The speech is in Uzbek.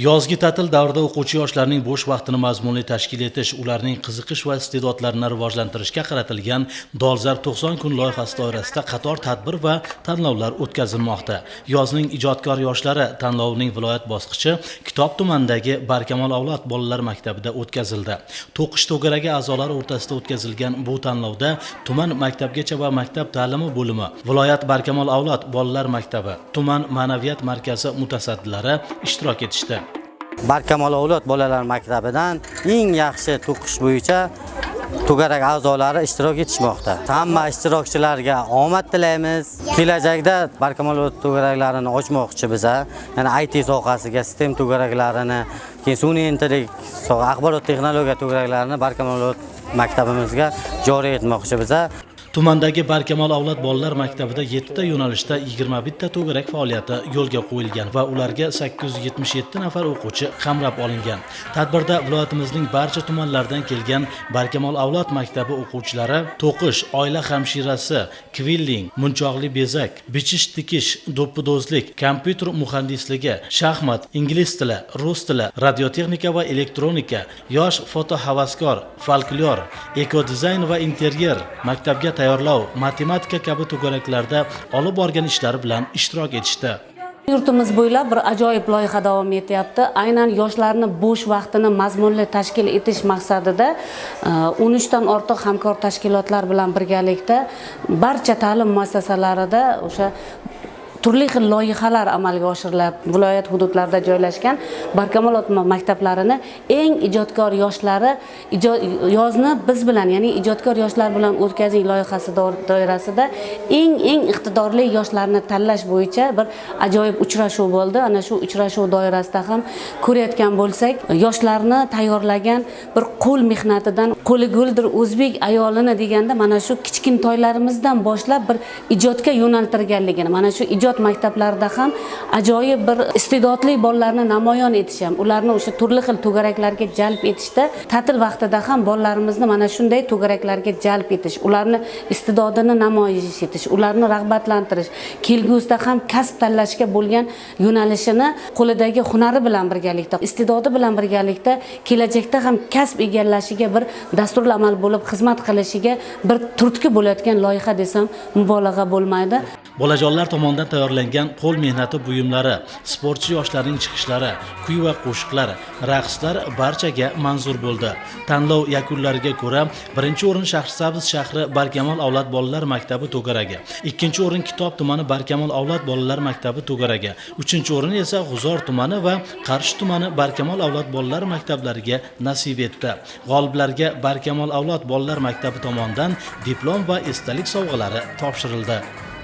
Yozgi ta'til davrida o'quvchi yoshlarning bo'sh vaqtini mazmunli tashkil etish, ularning qiziqish va iste'dodlarini rivojlantirishga qaratilgan Dolzarb 90 kun loyihasi doirasida qator tadbir va tanlovlar o'tkazilmoqda. Yozning ijodkor yoshlari tanlovining viloyat bosqichi Kitob tumanidagi Barkamol avlod bolalar maktabida o'tkazildi. To'qish to'garagi a'zolari o'rtasida o'tkazilgan bu tanlovda tuman maktabgacha va maktab ta'limi bo'limi, viloyat Barkamol avlod bolalar maktabi, tuman ma'naviyat markazi mutasaddilari ishtirok etishdi. Barkamol avlod bolalar maktabidan eng yaxshi to'qish bo'yicha to'garak a'zolari ishtirok etishmoqda. Hamma ishtirokchilarga omad tilaymiz. Kelajakda Barkamol avlod to'garaklarini ochmoqchi biza, ya'ni IT sohasiga sistem to'garaklarini, keyin sun'iy intellekt, axborot texnologiya to'garaklarini Barkamol avlod maktabimizga joriy etmoqchi biza. Tumandagi Barkamol avlod bolalar maktabida 7 ta yo'nalishda 21 ta to'garak faoliyati yo'lga qo'yilgan va ularga 877 nafar o'quvchi qamrab olingan. Tadbirda viloyatimizning barcha tumanlaridan kelgan Barkamol avlod maktabi o'quvchilari to'qish, oila hamshirasi, kvilling, munchoqli bezak, bichish-tikish, do'ppidozlik, kompyuter muhandisligi, shaxmat, ingliz tili, rus tili, radiotexnika va elektronika, yosh fotohavaskor, folklor, ekodizayn va interyer, maktabga tayyorlov, matematika kabi to'garaklarda olib borgan ishlari bilan ishtirok etishdi. Yurtimiz bo'ylab bir ajoyib loyiha davom etyapti. Aynan yoshlarni bo'sh vaqtini mazmunli tashkil etish maqsadida 13 dan ortiq hamkor tashkilotlar bilan birgalikda barcha ta'lim muassasalarida o'sha turli xil loyihalar amalga oshirilib, viloyat hududlarida joylashgan Barkamol maktablarini eng ijodkor yoshlari yozni biz bilan, ya'ni ijodkor yoshlar bilan o'tkazing loyihasi doirasida eng iqtidorli yoshlarni tanlash bo'yicha bir ajoyib uchrashuv bo'ldi. Ana shu uchrashuv doirasida ham ko'rayotgan bo'lsak, yoshlarni tayyorlagan bir qo'l mehnatidan qo'li guldir o'zbek ayolini deganda mana shu kichkintoylarimizdan boshlab bir ijodga yo'naltirganligini, mana shu ijod maktablarida ham ajoyib bir iste'dodli bolalarni namoyon etish ham, ularni o'sha turli xil to'garaklarga jalb etishda, ta'til vaqtida ham bolalarimizni mana shunday to'garaklarga jalb etish, ularni iste'dodini namoyish etish, ularni rag'batlantirish, kelgusida ham kasb tanlashga bo'lgan yo'nalishini qo'lidagi hunari bilan birgalikda, iste'dodi bilan birgalikda kelajakda ham kasb egallashiga bir dasturli amal bo'lib xizmat qilishiga bir turtki bo'layotgan loyiha desam mubolag'a bo'lmaydi. Bolajonlar tomonidan tayyorlangan qo'l mehnati buyumlari, sportchi yoshlarning chiqishlari, kuy va qo'shiqlar, raqslar barchaga manzur bo'ldi. Tanlov yakunlariga ko'ra, birinchi o'rin Shahrisabz shahri Barkamol avlod bolalar maktabi to'garagi, ikkinchi o'rin Kitob tumani Barkamol avlod bolalar maktabi to'garagi, uchinchi o'rin esa G'uzor tumani va Qarshi tumani Barkamol avlod bolalar maktablariga nasib etdi. G'oliblarga Barkamol avlod bolalar maktabi tomonidan diplom va esdalik sovg'alari topshirildi.